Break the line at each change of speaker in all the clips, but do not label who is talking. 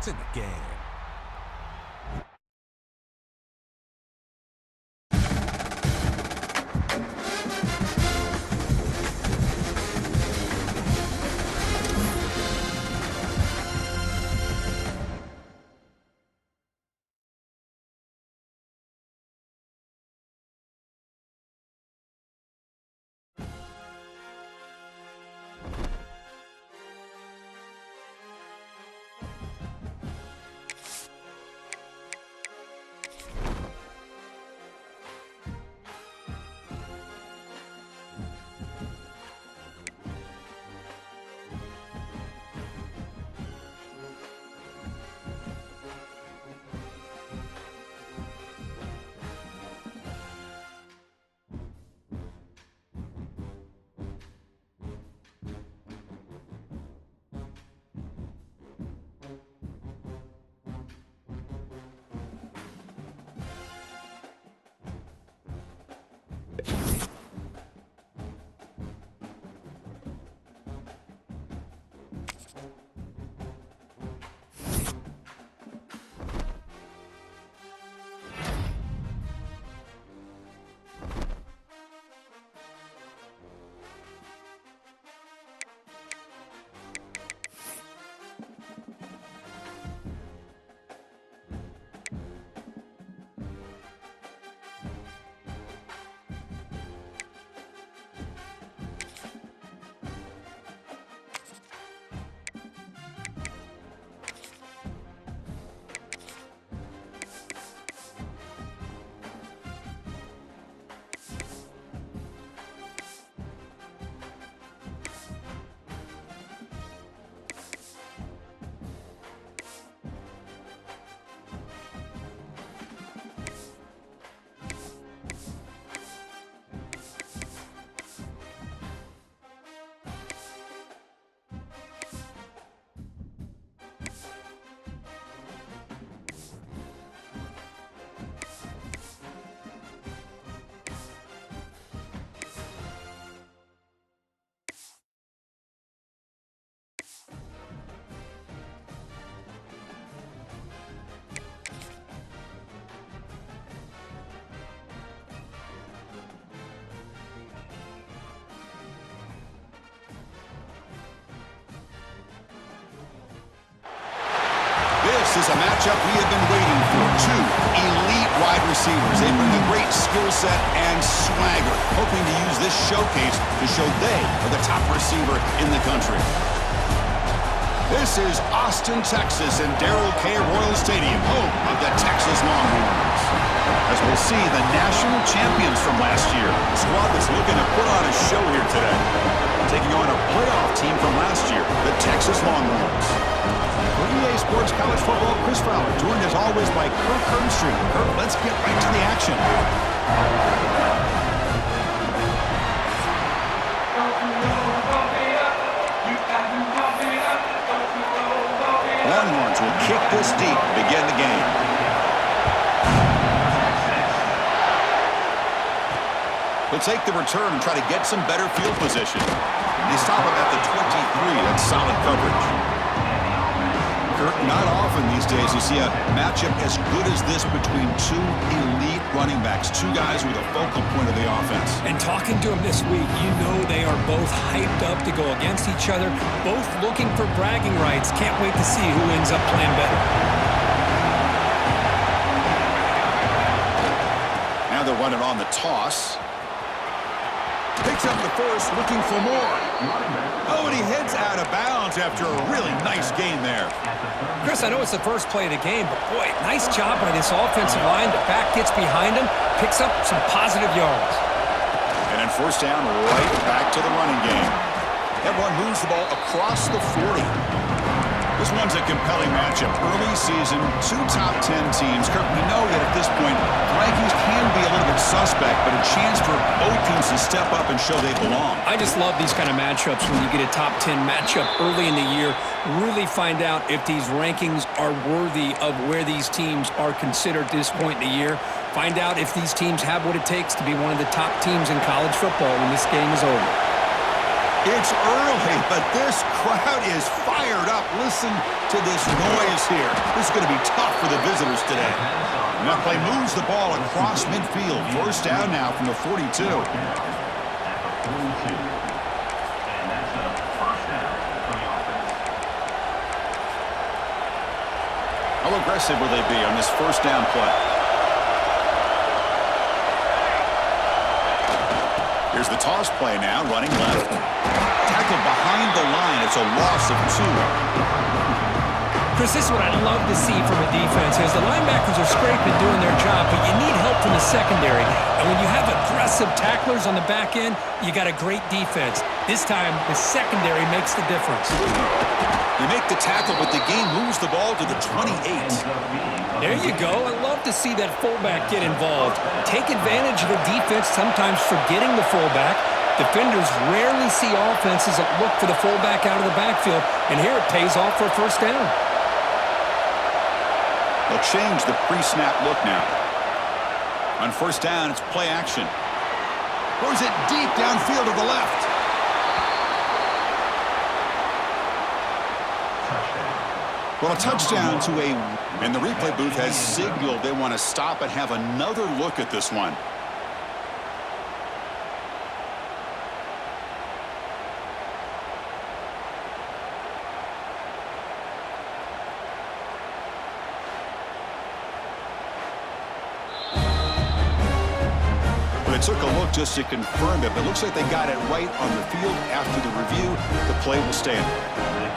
in the game.
This is a matchup we have been waiting for. Two elite wide receivers. They bring a great skill set and swagger, hoping to use this showcase to show they are the top receiver in the country. This is Austin, Texas, and Darrell K. Royal Stadium, home of the Texas Longhorns. As we'll see, the national champions from last year. A squad that's looking to put on a show here today. Taking on a playoff team from last year, the Texas Longhorns. For EA Sports College Football, Chris Fowler, joined as always by Kirk Herbstreit. Kirk, let's get right to the action. Longhorns will kick this deep to begin the game. They'll take the return and try to get some better field position. They stop him at the 23. That's solid coverage. Kirk, not often these days you see a matchup as good as this between two elite running backs, two guys who are the focal point of the offense.
And talking to them this week, you know they are both hyped up to go against each other, both looking for bragging rights. Can't wait to see who ends up playing better.
Now they're running on the toss. Picks up the first, looking for more. Oh, and he heads out of bounds after a really nice gain there.
Chris, I know it's the first play of the game, but boy, nice job by this offensive line. The back gets behind him, picks up some positive yards.
And then first down, right back to the running game. Everyone moves the ball across the 40. This one's a compelling matchup. Early season, two top 10 teams. Kirk, we know that at this point, the rankings can be a little bit suspect, but a chance for both teams to step up and show they belong.
I just love these kind of matchups when you get a top 10 matchup early in the year. Really find out if these rankings are worthy of where these teams are considered at this point in the year. Find out if these teams have what it takes to be one of the top teams in college football when this game is over.
It's early, but this crowd is fired up. Listen to this noise here. This is going to be tough for the visitors today. And that play moves the ball across midfield. First down now from the 42. How aggressive will they be on this first down play? Here's the toss play now, running left. Tackled behind the line. It's a loss of 2.
Chris, this is what I love to see from a defense, as the linebackers are scraping, doing their job, but you need help from the secondary. And when you have aggressive tacklers on the back end, you got a great defense. This time, the secondary makes the difference.
They make the tackle, but the game moves the ball to the 28.
There you go. I love to see that fullback get involved. Take advantage of the defense, sometimes forgetting the fullback. Defenders rarely see offenses that look for the fullback out of the backfield, and here it pays off for a first down.
They'll change the pre-snap look now. On first down, it's play action. Throws it deep downfield to the left. Well, a touchdown to a... And the replay booth has signaled they want to stop and have another look at this one. They took a look just to confirm it, but it looks like they got it right on the field. After the review, the play will stand.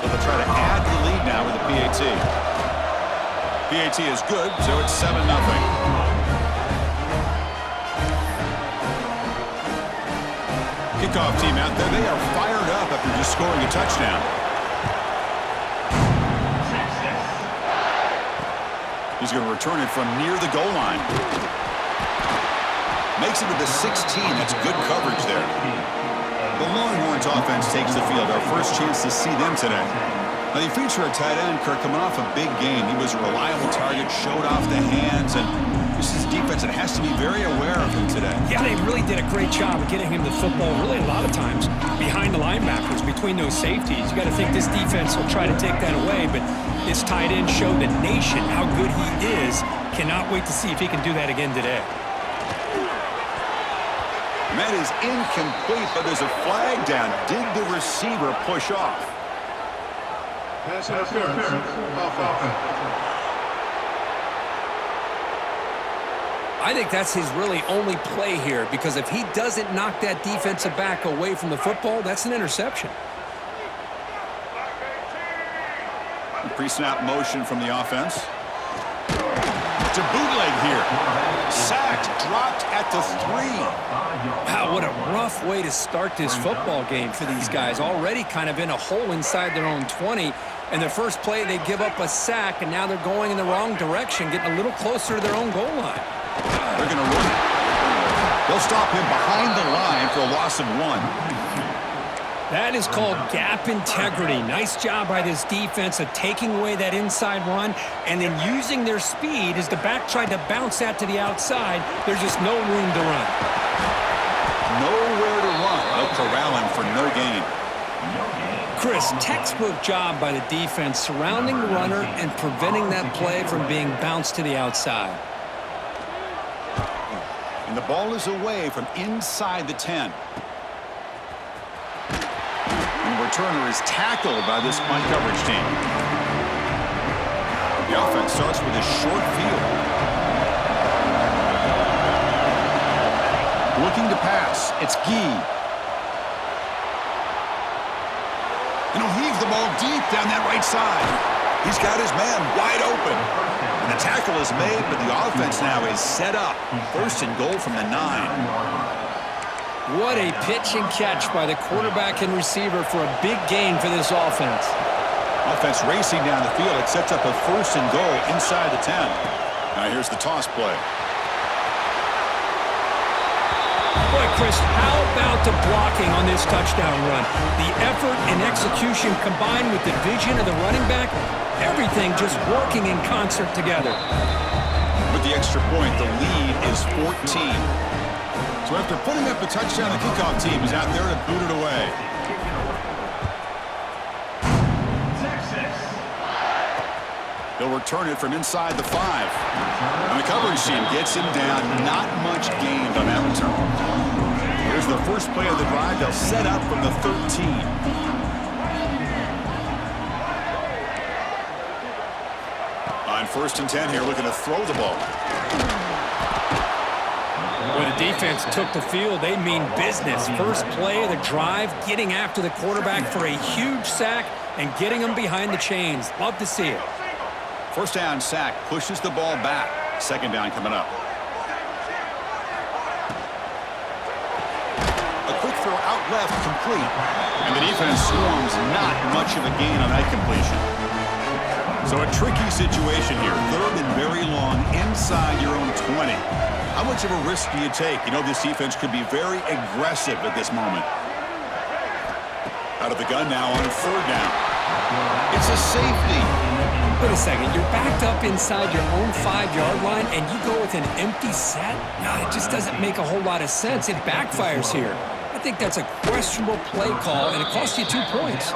So they'll try to add the lead now with the PAT. PAT is good, so it's 7-0. Kickoff team out there. They are fired up after just scoring a touchdown. He's going to return it from near the goal line. Makes it to the 16. That's good coverage there. The Longhorns offense takes the field. Our first chance to see them today. Now, they feature a tight end, Kirk, coming off a big game. He was a reliable target, showed off the hands, and this is a defense that has to be very aware of him today.
Yeah, they really did a great job of getting him the football, really a lot of times, behind the linebackers, between those safeties. You got to think this defense will try to take that away, but this tight end showed the nation how good he is. Cannot wait to see if he can do that again today.
And that is incomplete, but there's a flag down. Did the receiver push off?
Pass interference. Offense.
I think that's his really only play here, because if he doesn't knock that defensive back away from the football, that's an interception.
Pre-snap motion from the offense. It's a bootleg here. Sacked, dropped at the 3.
Wow, what a rough way to start this football game for these guys. Already kind of in a hole inside their own 20. And their first play, they give up a sack, and now they're going in the wrong direction, getting a little closer to their own goal line.
They're going to run it. They'll stop him behind the line for a loss of 1.
That is called gap integrity. Nice job by this defense of taking away that inside run and then using their speed as the back tried to bounce that to the outside. There's just no room to run.
Nowhere to run. They'll corral him for no gain.
Chris, textbook job by the defense surrounding the runner and preventing that play from being bounced to the outside.
And the ball is away from inside the 10. And the returner is tackled by this punt coverage team. The offense starts with a short field. Looking to pass. It's Gee. And he'll heave the ball deep down that right side. He's got his man wide open. And the tackle is made, but the offense now is set up. First and goal from the 9.
What a pitch and catch by the quarterback and receiver for a big gain for this offense.
Offense racing down the field. It sets up a first and goal inside the 10. Now here's the toss play.
Boy, Chris, how about the blocking on this touchdown run? The effort and execution combined with the vision of the running back, everything just working in concert together.
With the extra point, the lead is 14. So after putting up the touchdown, the kickoff team is out there to boot it away. They'll return it from inside the 5. And the coverage team gets him down. Not much gained on that return. Here's the first play of the drive. They'll set up from the 13. On 1st and 10 here, looking to throw the ball.
When the defense took the field, they mean business. First play of the drive, getting after the quarterback for a huge sack and getting him behind the chains. Love to see it.
First down sack pushes the ball back. Second down coming up. A quick throw out left, complete. And the defense swarms, not much of a gain on that completion. So a tricky situation here. 3rd and very long inside your own 20. How much of a risk do you take? You know this defense could be very aggressive at this moment. Out of the gun now on 3rd down. It's a safety.
Wait a second. You're backed up inside your own 5-yard line, and you go with an empty set? No, it just doesn't make a whole lot of sense. It backfires here. I think that's a questionable play call, and it costs you 2 points.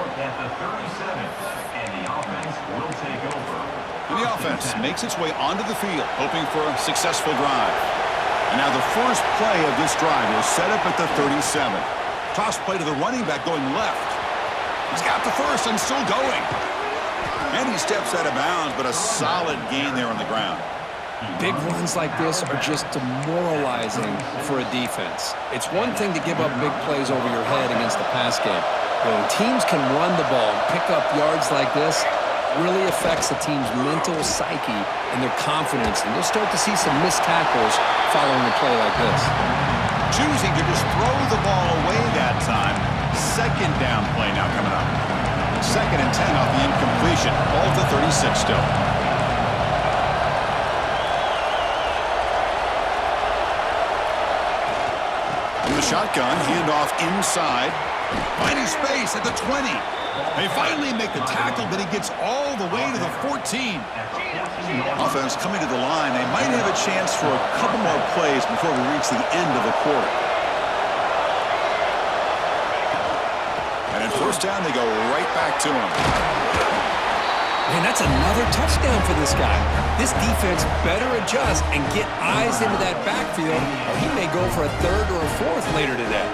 And the offense makes its way onto the field, hoping for a successful drive. And now the first play of this drive is set up at the 37. Toss play to the running back going left. He's got the first and still going. And he steps out of bounds, but a solid gain there on the ground.
Big runs like this are just demoralizing for a defense. It's one thing to give up big plays over your head against the pass game. But when teams can run the ball and pick up yards like this, really affects the team's mental psyche and their confidence. And you'll start to see some missed tackles following a play like this.
Choosing to just throw the ball away that time. Second down play now coming up. 2nd and 10 off the incompletion. Ball to 36 still. In the shotgun, handoff inside. Finding space at the 20. They finally make the tackle, but he gets all the way to the 14. Offense coming to the line. They might have a chance for a couple more plays before we reach the end of the quarter. And in 1st down, they go right back to him.
Man, that's another touchdown for this guy. This defense better adjust and get eyes into that backfield, or he may go for a 3rd or a 4th later today.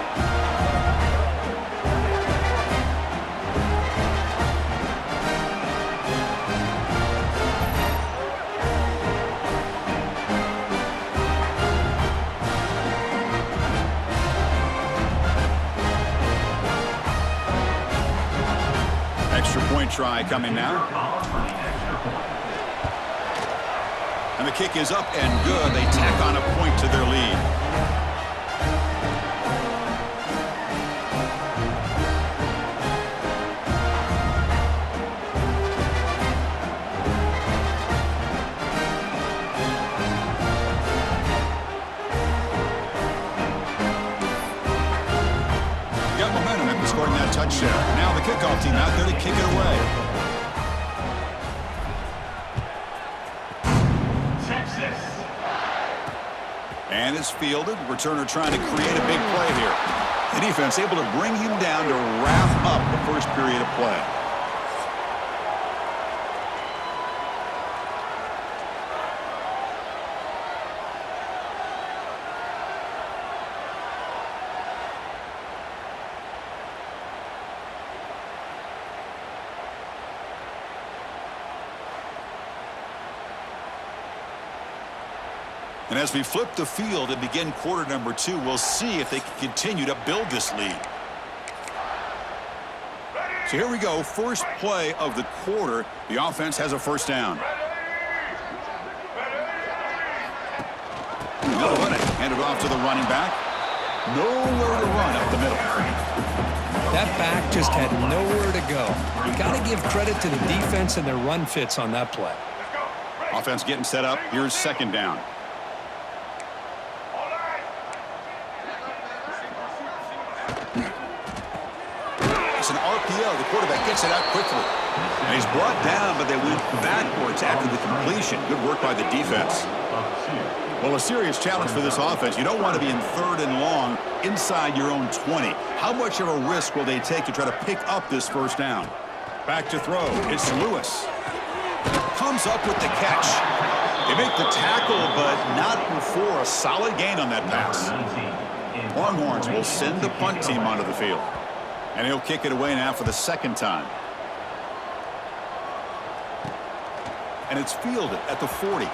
Extra-point try coming now. And the kick is up and good. They tack on a point to their lead. Got momentum after scoring that touchdown. Now the kickoff team out there to kick it away. And it's fielded. Returner trying to create a big play here. The defense able to bring him down to wrap up the first period of play. And as we flip the field and begin quarter number 2, we'll see if they can continue to build this lead. So here we go, first play of the quarter. The offense has a 1st down. They'll run it, hand it off to the running back. Nowhere to run up the middle.
That back just had nowhere to go. You got to give credit to the defense and their run fits on that play.
Offense getting set up. Here's 2nd down. It's an RPO. The quarterback gets it out quickly. And he's brought down, but they went backwards after the completion. Good work by the defense. Well, a serious challenge for this offense. You don't want to be in 3rd and long inside your own 20. How much of a risk will they take to try to pick up this first down? Back to throw. It's Lewis. Comes up with the catch. They make the tackle, but not before a solid gain on that pass. Longhorns will send the punt team onto the field. And he'll kick it away now for the 2nd time. And it's fielded at the 40.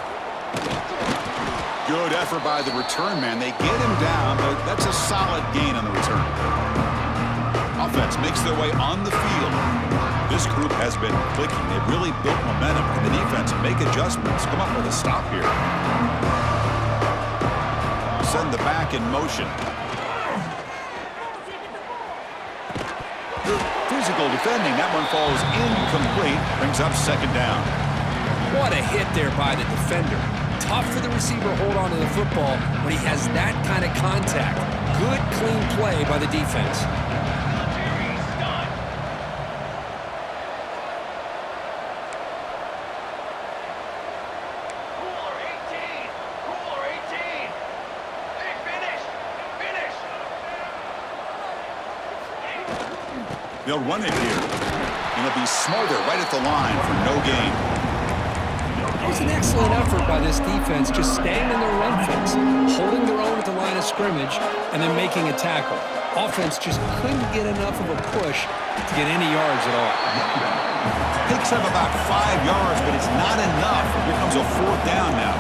Good effort by the return man. They get him down, but that's a solid gain on the return. Offense makes their way on the field. This group has been clicking. They've really built momentum. Can the defense make adjustments? Come up with a stop here. Send the back in motion. Physical defending. That one falls incomplete. Brings up 2nd down.
What a hit there by the defender. Tough for the receiver to hold on to the football when he has that kind of contact. Good, clean play by the defense.
They'll run it here. And it'll be Smarter right at the line for no gain.
It was an excellent effort by this defense, just staying in their run fence, holding their own at the line of scrimmage, and then making a tackle. Offense just couldn't get enough of a push to get any yards at all.
Picks up about 5 yards, but it's not enough. Here comes a 4th down now.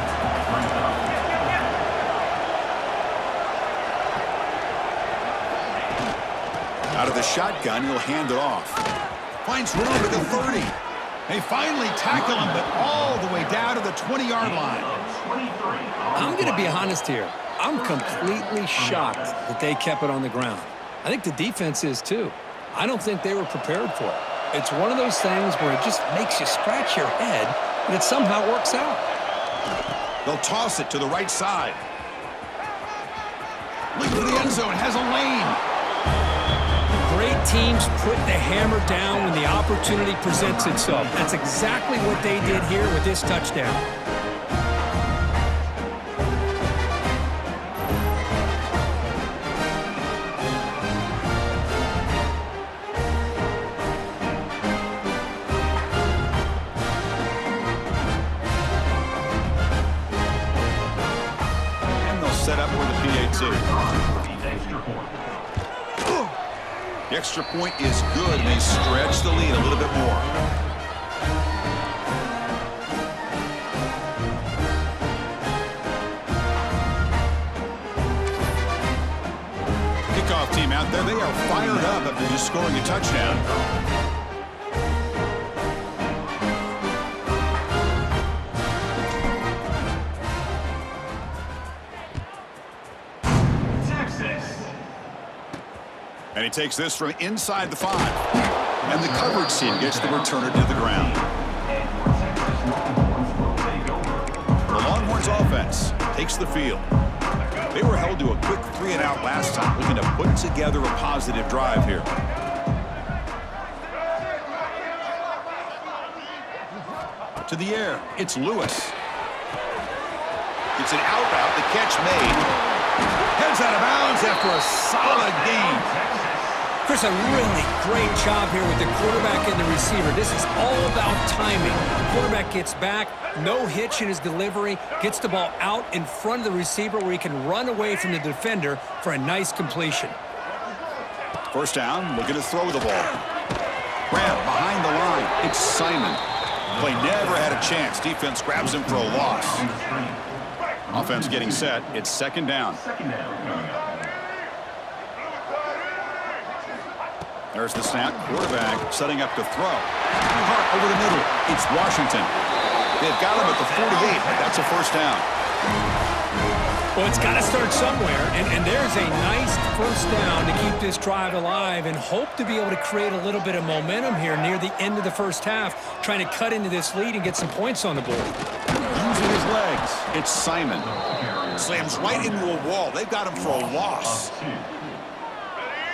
Out of the shotgun, he'll hand it off. Finds room at the 30. They finally tackle him, but all the way down to the 20-yard line.
I'm going to be honest here. I'm completely shocked that they kept it on the ground. I think the defense is too. I don't think they were prepared for it. It's one of those things where it just makes you scratch your head, but it somehow works out.
They'll toss it to the right side. Look for the end zone. Has a lane.
Great teams put the hammer down when the opportunity presents itself. That's exactly what they did here with this touchdown.
And they'll set up for the PAT. The extra point is good, and they stretch the lead a little bit more. Kickoff team out there. They are fired up after just scoring a touchdown. And he takes this from inside the 5. And the coverage team gets the returner to the ground. The Longhorns offense takes the field. They were held to a quick 3-and-out last time, looking to put together a positive drive here. To the air, it's Lewis. It's an out route, the catch made. Heads out of bounds after a solid gain.
Chris, a really great job here with the quarterback and the receiver. This is all about timing. The quarterback gets back, no hitch in his delivery, gets the ball out in front of the receiver where he can run away from the defender for a nice completion.
First down, looking to throw the ball. Grab behind the line. It's Simon. Play never had a chance. Defense grabs him for a loss. Offense getting set. It's 2nd down. There's the snap. Quarterback setting up to throw. Hart over the middle. It's Washington. They've got him at the 48, but that's a first down.
Well, it's got to start somewhere, and there's a nice first down to keep this drive alive and hope to be able to create a little bit of momentum here near the end of the first half, trying to cut into this lead and get some points on the board.
Using his legs. It's Simon. Slams right into a wall. They've got him for a loss.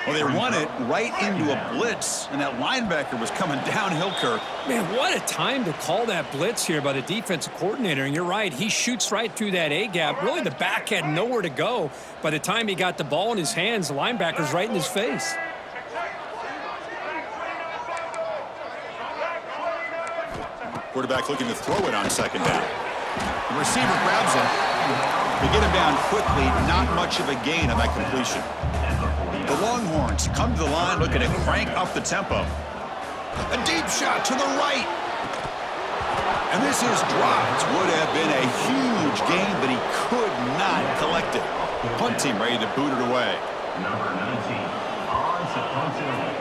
Well, they run it right into a blitz, and that linebacker was coming downhill, Kirk.
Man, what a time to call that blitz here by the defensive coordinator. And you're right, he shoots right through that A-gap. Really, the back had nowhere to go. By the time he got the ball in his hands, the linebacker's right in his face.
Quarterback looking to throw it on second down. The receiver grabs him. They get him down quickly, not much of a gain on that completion. The Longhorns come to the line looking to crank up the tempo. A deep shot to the right. And this is dropped. Would have been a huge gain, but he could not collect it. Punt team ready to boot it away.
Number 19 on to punt it away.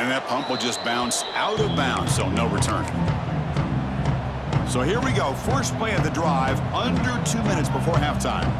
And that pump will just bounce out of bounds, so no return. So here we go. First play of the drive, under 2 minutes before halftime.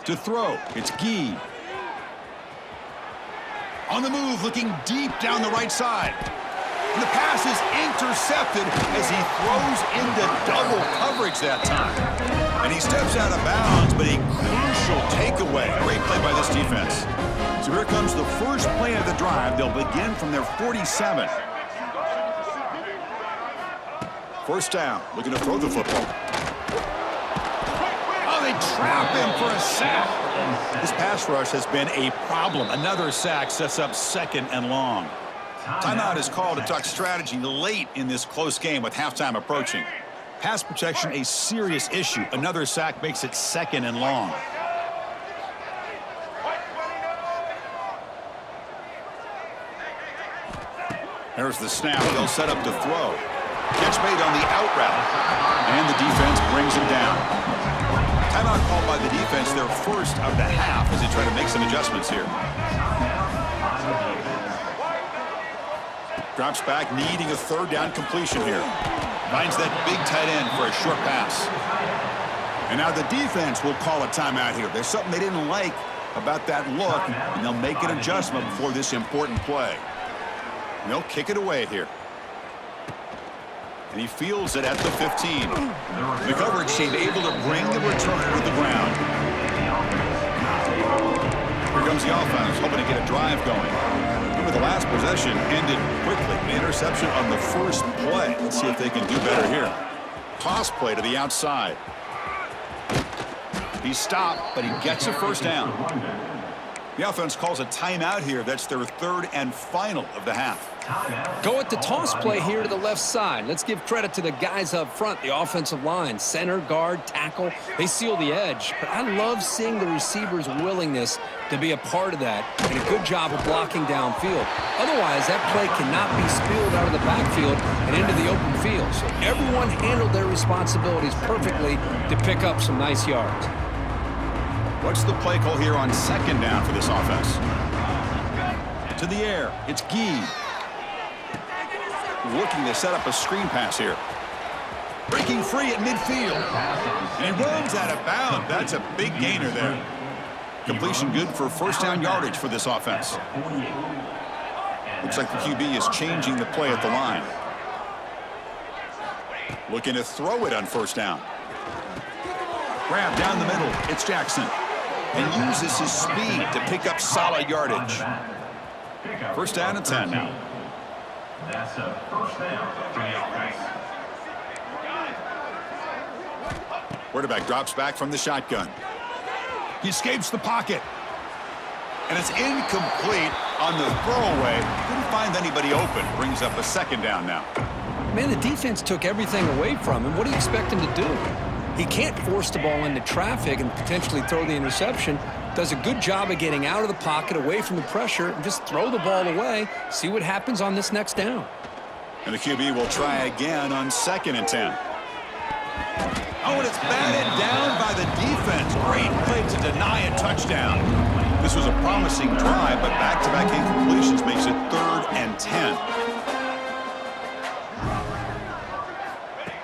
To throw, it's Gee. On the move, looking deep down the right side. And the pass is intercepted as he throws into double coverage that time. And he steps out of bounds, but a crucial takeaway. Great play by this defense. So here comes the first play of the drive. They'll begin from their 47. First down, looking to throw the football. Oh, they trap him for a sack. This pass rush has been a problem. Another sack sets up second and long. Timeout is called to talk strategy late in this close game with halftime approaching. Pass protection a serious issue. Another sack makes it second and long. There's the snap. They'll set up to throw. Catch made on the out route. And the defense brings him down. Timeout called by the defense, their first of the half as they try to make some adjustments here. Drops back, needing a third down completion here. Finds that big tight end for a short pass. And now the defense will call a timeout here. There's something they didn't like about that look, and they'll make an adjustment before this important play. And they'll kick it away here. And he fields it at the 15. The coverage seemed able to bring the returner to the ground. Here comes the offense, hoping to get a drive going. Remember, the last possession ended quickly. An interception on the first play. Let's see if they can do better here. Toss play to the outside. He's stopped, but he gets a first down. The offense calls a timeout here. That's their third and final of the half.
Go at the toss play here to the left side. Let's give credit to the guys up front, the offensive line, center, guard, tackle. They seal the edge. But I love seeing the receiver's willingness to be a part of that and a good job of blocking downfield. Otherwise, that play cannot be spilled out of the backfield and into the open field. So everyone handled their responsibilities perfectly to pick up some nice yards.
What's the play call here on second down for this offense? To the air, it's Gee. Looking to set up a screen pass here. Breaking free at midfield. And he runs out of bounds. That's a big gainer there. Completion good for first down yardage for this offense. Looks like the QB is changing the play at the line. Looking to throw it on first down. Grab down the middle. It's Jackson. And uses his speed to pick up solid yardage. First down and 10 now.
That's a first down for the offense.
Quarterback drops back from the shotgun. He escapes the pocket. And it's incomplete on the throwaway. Didn't find anybody open. Brings up a second down now.
Man, the defense took everything away from him. What do you expect him to do? He can't force the ball into traffic and potentially throw the interception. Does a good job of getting out of the pocket, away from the pressure, and just throw the ball away. See what happens on this next down.
And the QB will try again on 2nd and 10. Oh, and it's batted down by the defense. Great play to deny a touchdown. This was a promising drive, but back-to-back incompletions makes it 3rd and 10.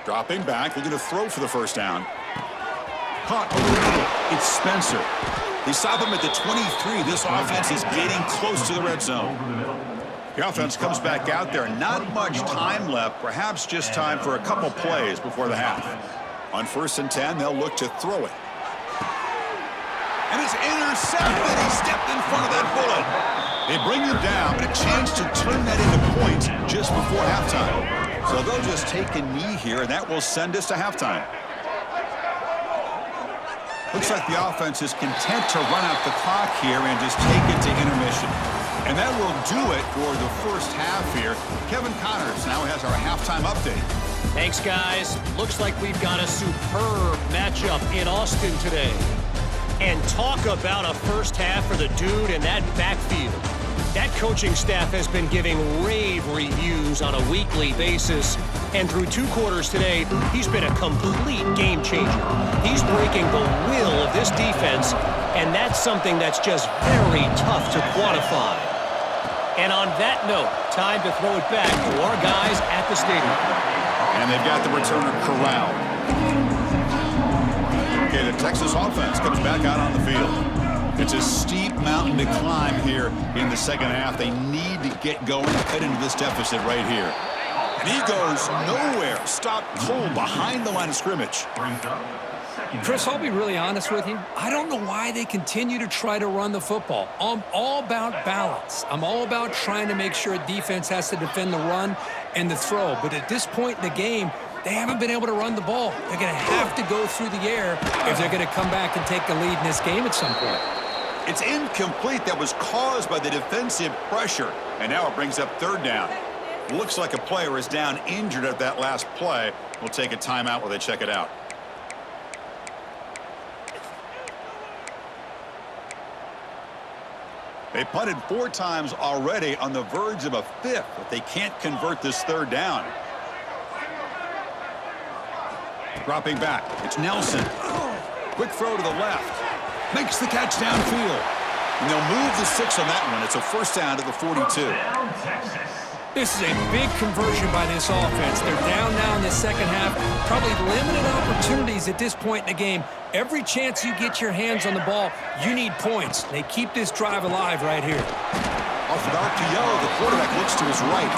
Dropping back, looking to throw for the first down. Caught over the middle. It's Spencer. They stop him at the 23. This offense is getting close to the red zone. The offense comes back out there. Not much time left. Perhaps just time for a couple plays before the half. On 1st and 10, they'll look to throw it. And it's intercepted. He stepped in front of that bullet. They bring him down, but a chance to turn that into points just before halftime. So they'll just take a knee here, and that will send us to halftime. Looks like the offense is content to run out the clock here and just take it to intermission. And that will do it for the first half here. Kevin Connors now has our halftime update.
Thanks, guys. Looks like we've got a superb matchup in Austin today. And talk about a first half for the dude in that backfield. That coaching staff has been giving rave reviews on a weekly basis. And through 2 quarters today, he's been a complete game changer. He's breaking the will of this defense, and that's something that's just very tough to quantify. And on that note, time to throw it back to our guys at the stadium.
And they've got the returner corralled. Okay, the Texas offense comes back out on the field. It's a steep mountain to climb here in the second half. They need to get going, cut into this deficit right here. And he goes nowhere. Stopped cold behind the line of scrimmage.
Chris, I'll be really honest with you. I don't know why they continue to try to run the football. I'm all about balance. I'm all about trying to make sure defense has to defend the run and the throw. But at this point in the game, they haven't been able to run the ball. They're going to have to go through the air if they're going to come back and take the lead in this game at some point.
It's incomplete. That was caused by the defensive pressure. And now it brings up 3rd down. Looks like a player is down injured at that last play. We'll take a timeout while they check it out. They punted 4 times already, on the verge of a 5th if they can't convert this 3rd down. Dropping back, it's Nelson. Quick throw to the left. Makes the catch downfield. And they'll move the 6 on that one. It's a first down to the 42.
This is a big conversion by this offense. They're down now in the second half. Probably limited opportunities at this point in the game. Every chance you get your hands on the ball, you need points. They keep this drive alive right here.
Off of RPO, the quarterback looks to his right.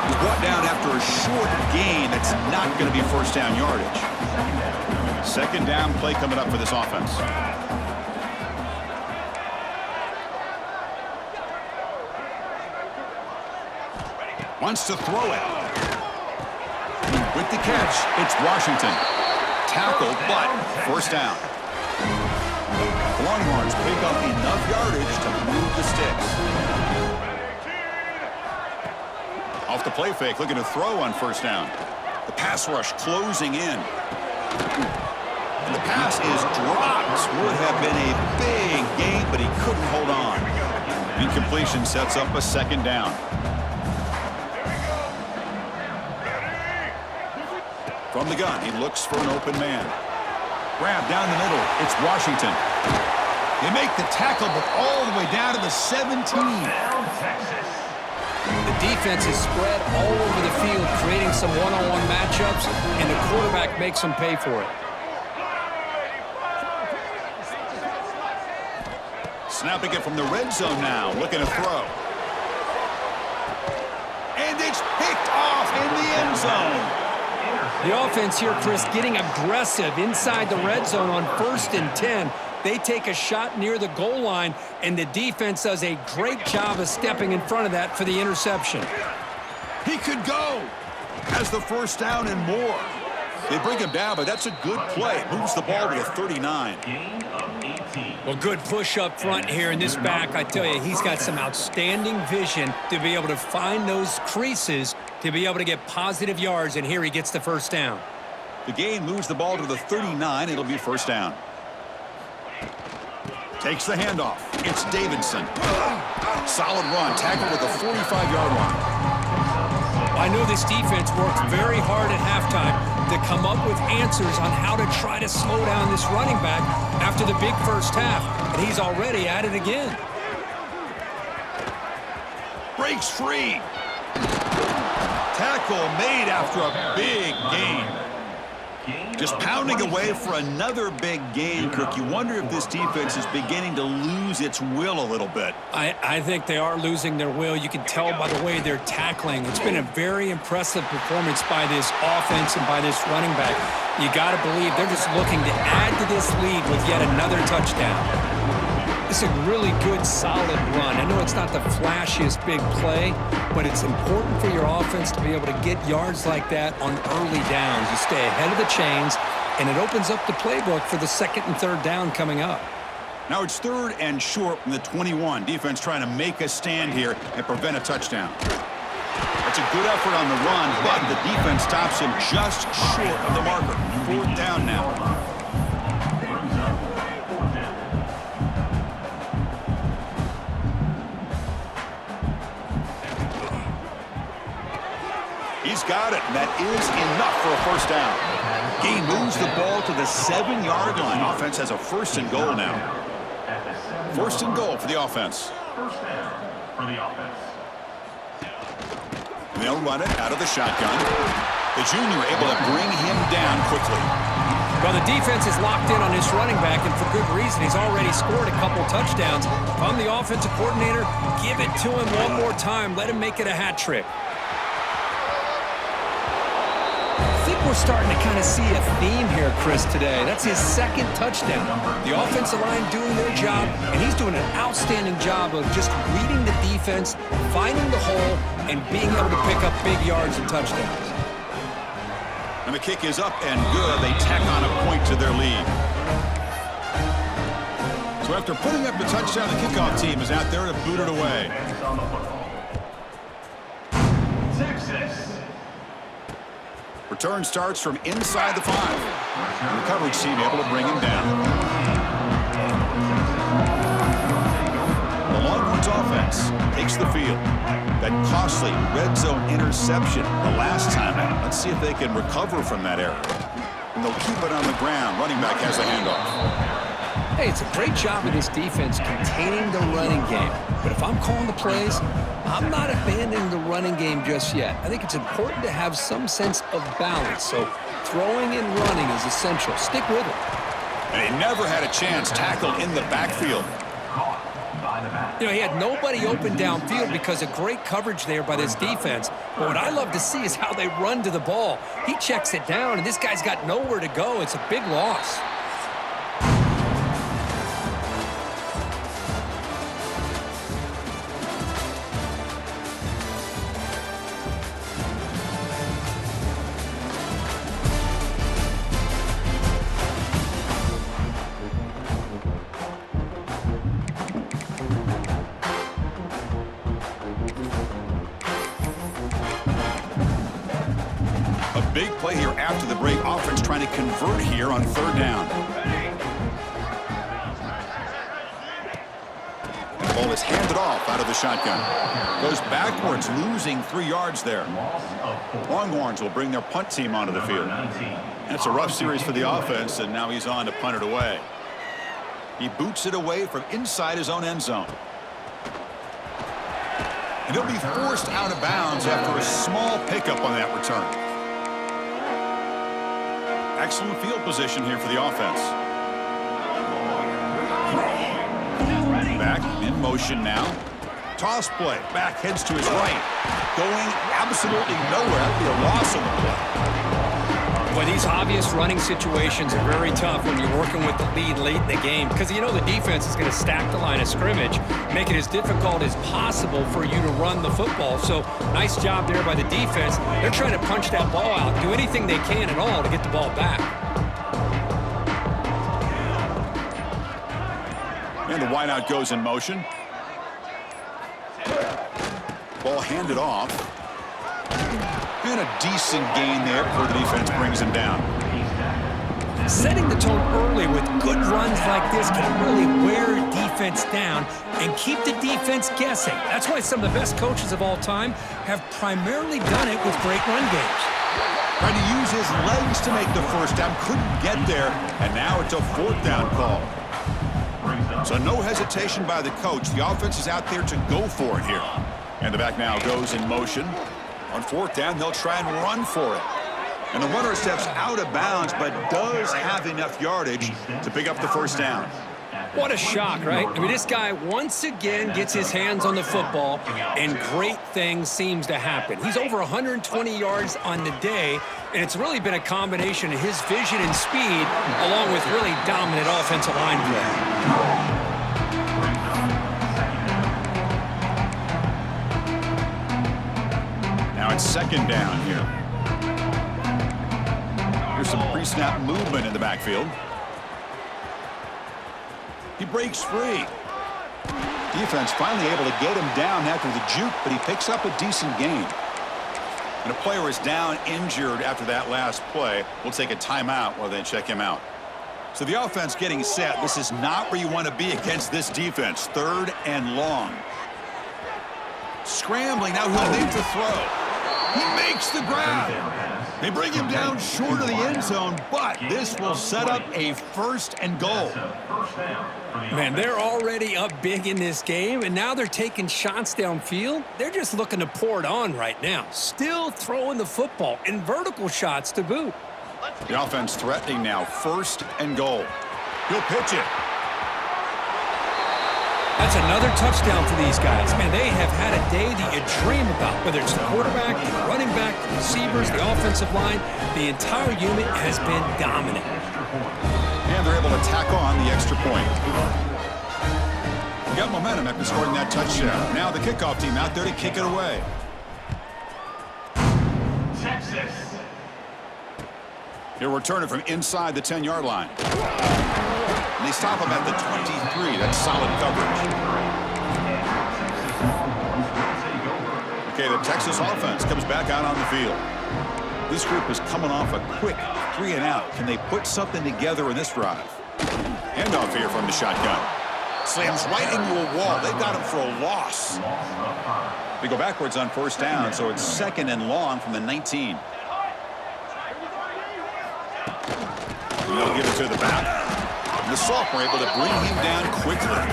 He's brought down after a short gain. That's not going to be first down yardage. Second down play coming up for this offense. Wants to throw it. With the catch, it's Washington. Tackled, but first down. The Longhorns pick up enough yardage to move the sticks. Off the play fake, looking to throw on first down. The pass rush closing in. And the pass is dropped. Would have been a big gain, but he couldn't hold on. Incompletion sets up a second down. From the gun, he looks for an open man. Grab down the middle. It's Washington. They make the tackle, but all the way down to the 17.
The defense is spread all over the field, creating some one-on-one matchups, and the quarterback makes them pay for it.
Snapping it from the red zone now, looking to throw. And it's picked off in the end zone.
The offense here, Chris, getting aggressive inside the red zone on 1st and 10. They take a shot near the goal line, and the defense does a great job of stepping in front of that for the interception.
He could go. Has the first down and more. They bring him down, but that's a good play. Moves the ball to the 39.
Gain of 18.
Well, good push up front here in this back. I tell you, he's got some outstanding vision to be able to find those creases to be able to get positive yards, and here he gets the first down.
The gain moves the ball to the 39. It'll be first down. Takes the handoff. It's Davidson. Solid run. Tackled at the 45-yard line.
I know this defense worked very hard at halftime to come up with answers on how to try to slow down this running back after the big first half, and he's already at it again.
Breaks free. Tackle made after a big gain. Just pounding away for another big gain, Kirk. You wonder if this defense is beginning to lose its will a little bit.
I think they are losing their will. You can tell by the way they're tackling. It's been a very impressive performance by this offense and by this running back. You got to believe they're just looking to add to this lead with yet another touchdown. It's a really good, solid run. I know it's not the flashiest big play, but it's important for your offense to be able to get yards like that on early downs. You stay ahead of the chains, and it opens up the playbook for the 2nd and 3rd down coming up.
Now it's 3rd and short from the 21. Defense trying to make a stand here and prevent a touchdown. That's a good effort on the run, but the defense stops him just short of the marker. 4th down now. He's got it, and that is enough for a first down. Gain moves the ball to the 7-yard line. Offense has a 1st and goal now. 1st and goal for the offense.
First down for the offense.
They'll run it out of the shotgun. The junior able to bring him down quickly.
Well, the defense is locked in on this running back, and for good reason. He's already scored a couple touchdowns. If I'm the offensive coordinator, give it to him one more time. Let him make it a hat trick. We're starting to kind of see a theme here, Chris, today. That's his 2nd touchdown. The offensive line doing their job, and he's doing an outstanding job of just reading the defense, finding the hole, and being able to pick up big yards and touchdowns.
And the kick is up and good. They tack on a point to their lead. So after putting up the touchdown, the kickoff team is out there to boot it away.
Defense on the football. Texas.
Return starts from inside the 5. And the coverage team able to bring him down. The Longhorns offense takes the field. That costly red zone interception the last time out. Let's see if they can recover from that error. And they'll keep it on the ground. Running back has a handoff.
Hey, it's a great job of this defense containing the running game. But if I'm calling the plays, I'm not abandoning the running game just yet. I think it's important to have some sense of balance. So throwing and running is essential. Stick with it.
And he never had a chance tackled in the backfield.
You know, he had nobody open downfield because of great coverage there by this defense. But what I love to see is how they run to the ball. He checks it down, and this guy's got nowhere to go. It's a big loss.
Big play here after the break. Offense trying to convert here on 3rd down. And the ball is handed off out of the shotgun. Goes backwards, losing 3 yards there. Longhorns will bring their punt team onto the field. That's a rough series for the offense, and now he's on to punt it away. He boots it away from inside his own end zone. And he'll be forced out of bounds after a small pickup on that return. Excellent field position here for the offense. Back in motion now. Toss play. Back heads to his right. Going absolutely nowhere. That'd be a loss on the play.
Well, these obvious running situations are very tough when you're working with the lead late in the game because you know the defense is going to stack the line of scrimmage, make it as difficult as possible for you to run the football. So nice job there by the defense. They're trying to punch that ball out, do anything they can at all to get the ball back.
And the wideout goes in motion. Ball handed off. And a decent gain there before the defense brings him down.
Setting the tone early with good runs like this can really wear a defense down and keep the defense guessing. That's why some of the best coaches of all time have primarily done it with great run games.
Trying to use his legs to make the first down. Couldn't get there. And now it's a fourth down call. So no hesitation by the coach. The offense is out there to go for it here. And the back now goes in motion. On fourth down, they'll try and run for it. And the runner steps out of bounds, but does have enough yardage to pick up the first down.
What a shock, right? I mean, this guy once again gets his hands on the football, and great things seems to happen. He's over 120 yards on the day, and it's really been a combination of his vision and speed, along with really dominant offensive line play.
Now it's second down here. Here's some pre-snap movement in the backfield. He breaks free. Defense finally able to get him down after the juke, but he picks up a decent gain. And a player is down injured after that last play. We'll take a timeout while they check him out. So the offense getting set. This is not where you want to be against this defense. Third and long. Scrambling. Now he'll need to throw. He makes the grab. They bring him down short of the end zone, but this will set up a first and goal.
Man, they're already up big in this game, and now they're taking shots downfield. They're just looking to pour it on right now. Still throwing the football, and vertical shots to boot.
The offense threatening now, first and goal. He'll pitch it.
That's another touchdown for these guys. Man, they have had a day that you dream about, whether it's the quarterback, the running back, the receivers, the offensive line. The entire unit has been dominant.
And they're able to tack on the extra point. Got momentum after scoring that touchdown. Now the kickoff team out there to kick it away.
Texas.
He'll return it from inside the 10-yard line. And they stop him at the 23. That's solid coverage. Okay, the Texas offense comes back out on the field. This group is coming off a quick 3-and-out. Can they put something together in this drive? Handoff here from the shotgun. Slams right into a wall. They've got him for a loss. They go backwards on first down, so it's second and long from the 19. And they'll give it to the back. And the sophomore able to bring him down quickly.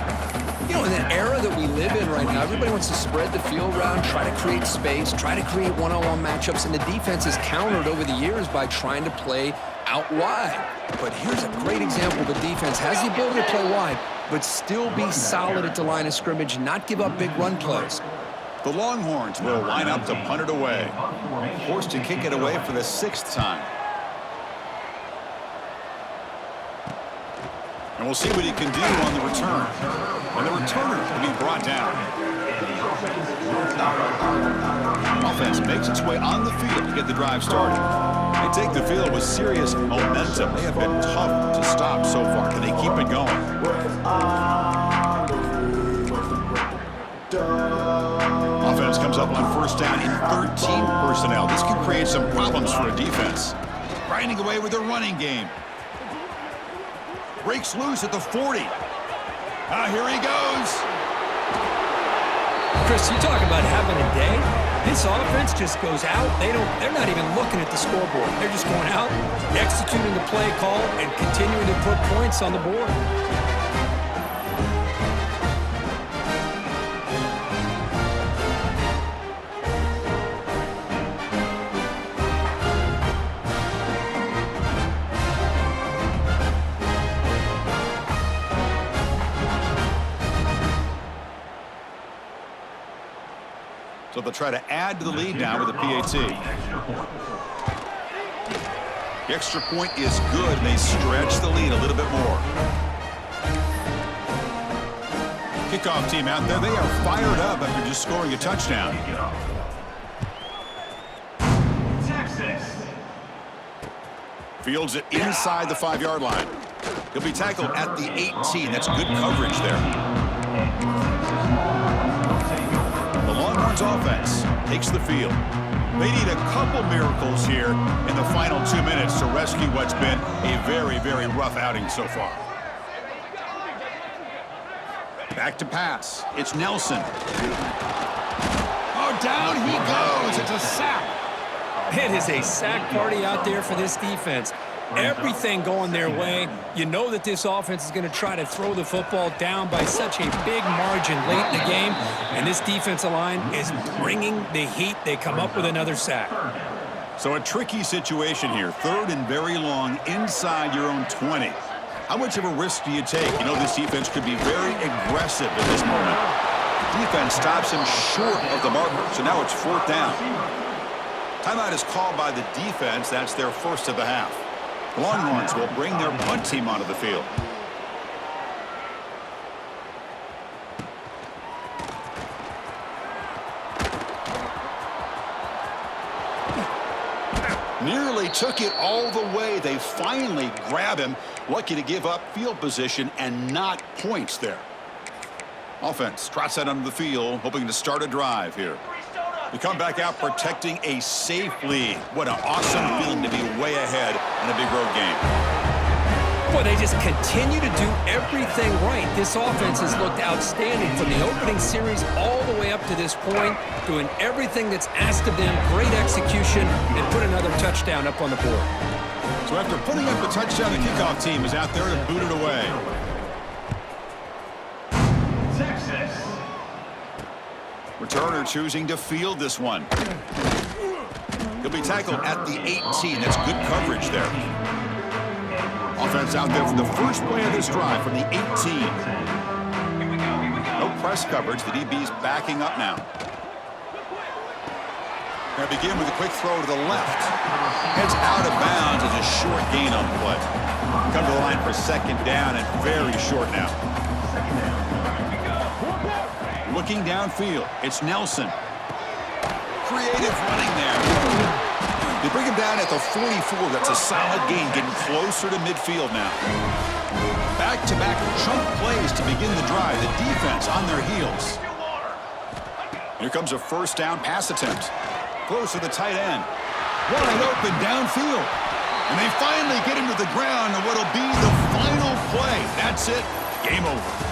You know, in the era that we live in right now, everybody wants to spread the field around, try to create space, try to create one-on-one matchups, and the defense has countered over the years by trying to play out wide. But here's a great example. The defense has the ability to play wide, but still be solid at the line of scrimmage, not give up big run plays.
The Longhorns will line up to punt it away. Forced to kick it away for the 6th time. And we'll see what he can do on the return. And the returner will be brought down. Offense makes its way on the field to get the drive started. They take the field with serious momentum. They have been tough to stop so far. Can they keep it going? Offense comes up on first down in 13 personnel. This can create some problems for a defense. Grinding away with their running game. Breaks loose at the 40. Here he goes.
Chris, you talk about having a day. This offense just goes out. They're not even looking at the scoreboard. They're just going out, executing the play call, and continuing to put points on the board. So they'll try to add to the lead now with a PAT.
The extra point is good, and they stretch the lead a little bit more. Kickoff team out there, they are fired up after just scoring a touchdown.
Texas.
Fields it inside the 5-yard line. He'll be tackled at the 18. That's good coverage there. The Longhorns offense takes the field. They need a couple miracles here in the final 2 minutes to rescue what's been a very, very rough outing so far. Back to pass. It's Nelson. Oh, down he goes. It's a sack.
It is a sack party out there for this defense. Everything going their way. You know that this offense is going to try to throw the football down by such a big margin late in the game, and this defensive line is bringing the heat. They come up with another sack.
So a tricky situation here. 3rd and very long inside your own 20. How much of a risk do you take? You know this defense could be very aggressive at this moment. Defense stops him short of the marker, so now it's 4th down. Timeout is called by the defense. That's their first of the half. The Longhorns will bring their punt team onto the field. Nearly took it all the way. They finally grab him. Lucky to give up field position and not points there. Offense trots out onto the field, hoping to start a drive here. We come back out protecting a safe lead. What an awesome feeling to be way ahead in a big road game.
Boy, they just continue to do everything right. This offense has looked outstanding from the opening series all the way up to this point, doing everything that's asked of them, great execution, and put another touchdown up on the board.
So after putting up a touchdown, the kickoff team is out there to boot it away.
Texas.
Returner choosing to field this one. He'll be tackled at the 18. That's good coverage there. Offense out there for the first play of this drive from the 18. No press coverage. The DB's backing up now. Going to begin with a quick throw to the left. Heads out of bounds as a short gain on the play. Come to the line for 2nd down and very short now. Looking downfield, it's Nelson. Creative running there. They bring him down at the 44. That's a solid gain, getting closer to midfield now. Back-to-back chunk plays to begin the drive. The defense on their heels. Here comes a 1st down pass attempt. Close to the tight end. Wide open downfield. And they finally get him to the ground in what'll be the final play. That's it. Game over.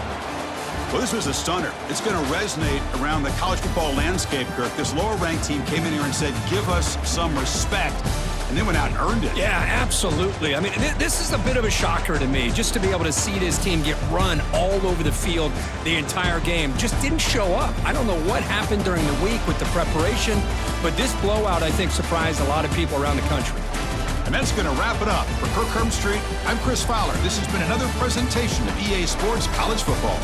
Well, this was a stunner. It's going to resonate around the college football landscape, Kirk. This lower-ranked team came in here and said, give us some respect, and they went out and earned it.
Yeah, absolutely. I mean, this is a bit of a shocker to me, just to be able to see this team get run all over the field the entire game. Just didn't show up. I don't know what happened during the week with the preparation, but this blowout, I think, surprised a lot of people around the country.
And that's going to wrap it up. For Kirk Herbstreit, I'm Chris Fowler. This has been another presentation of EA Sports College Football.